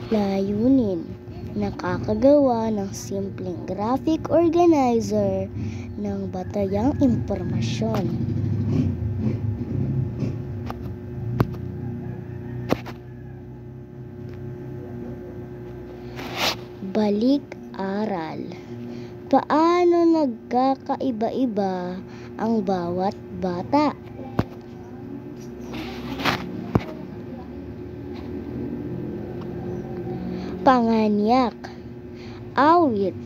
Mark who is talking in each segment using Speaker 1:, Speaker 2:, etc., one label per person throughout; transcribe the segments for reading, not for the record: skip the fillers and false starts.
Speaker 1: Layunin: nakakagawa ng simpleng graphic organizer ng batayang impormasyon. Balik-aral: paano nagkakaiba-iba ang bawat bata? Panganyak: awit,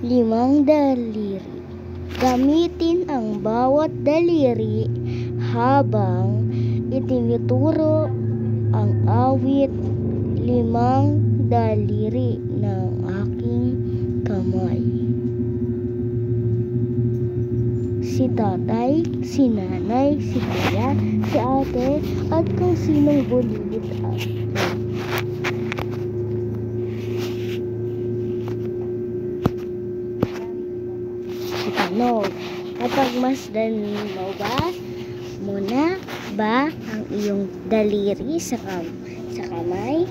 Speaker 1: 5 daliri. Gamitin ang bawat daliri habang itinuturo ang awit, 5 daliri ng aking kamay. Si tatay, si nanay, si kuya, si ate, at kung sinong bulilit at tanong, napagmasdan mo na ba ang iyong daliri sa kamay?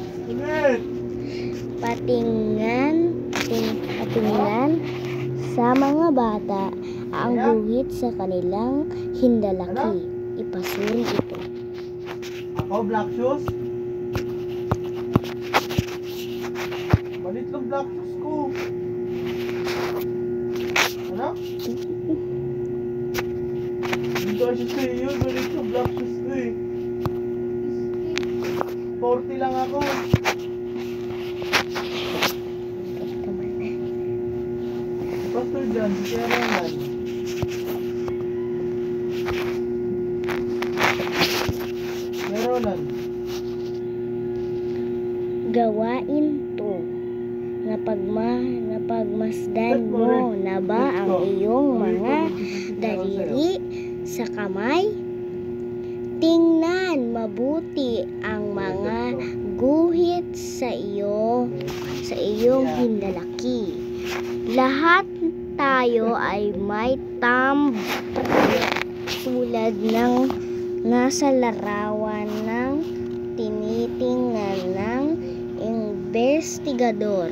Speaker 1: Patingnan sa mga bata ang guhit sa kanilang hindalaki. Ipasuri ito.
Speaker 2: Ako, black shoes? Balit lang black shoes ko. Ano? Hindi kasi sa'yo, balit lang black shoes ko eh. 40 lang ako. Pastor dyan, si Kuya Ronald. Kuya Ronald.
Speaker 1: Gawain to. Napagmasdan mo na ba ang iyong mga daliri sa kamay? Tingnan mabuti ang mga guhit sa iyong hindalaki. Lahat tayo ay may thumb tulad ng nasa larawan ng tinitingnan ng investigador.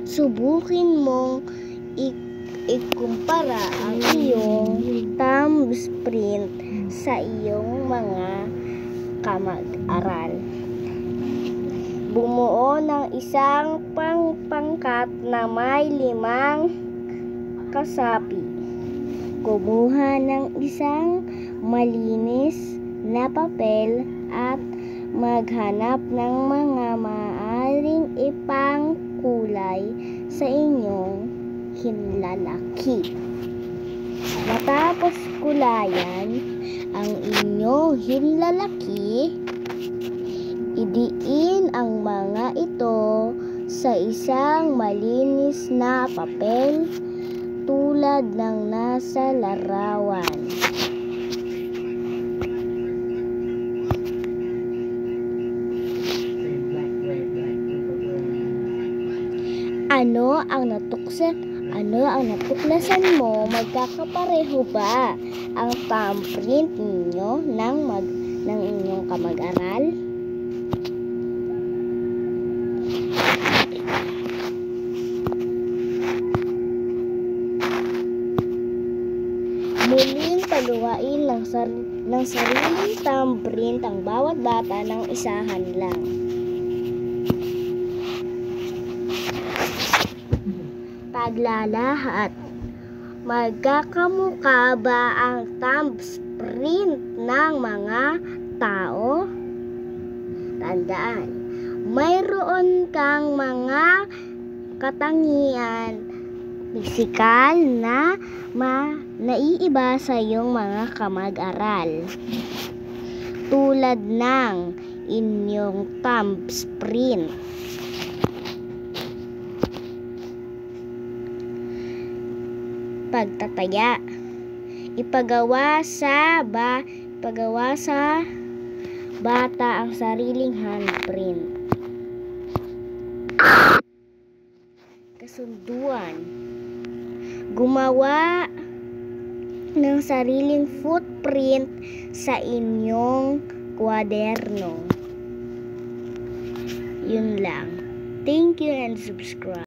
Speaker 1: Subukin mong ikumpara ang iyong thumbprint sa iyong mga kamag-aral. Bumuo ng isang pangkat na may 5 kasapi. Kumuha ng isang malinis na papel at maghanap ng mga maaaring ipangkulay sa inyong hinlalaki. Matapos kulayan ang inyong hinlalaki, idiin ang mga ito sa isang malinis na papel tulad ng nasa larawan. Ano ang natuklasan mo? Magkakapareho ba ang thumbprint ninyo ng inyong kamag-aral? Muling pagawain ng sariling thumbprint ang bawat bata ng isahan lang. Paglalahat. Magkakamukha ba ang thumbprint ng mga tao? Tandaan, mayroon kang mga katangian pisikal na naiiba sa iyong mga kamag-aral. Tulad ng inyong thumbprint. Pagtataya. Ipagawa sa bata ang sariling handprint. Kasunduan. Gumawa ng sariling footprint sa inyong kwaderno. Yun lang. Thank you and subscribe.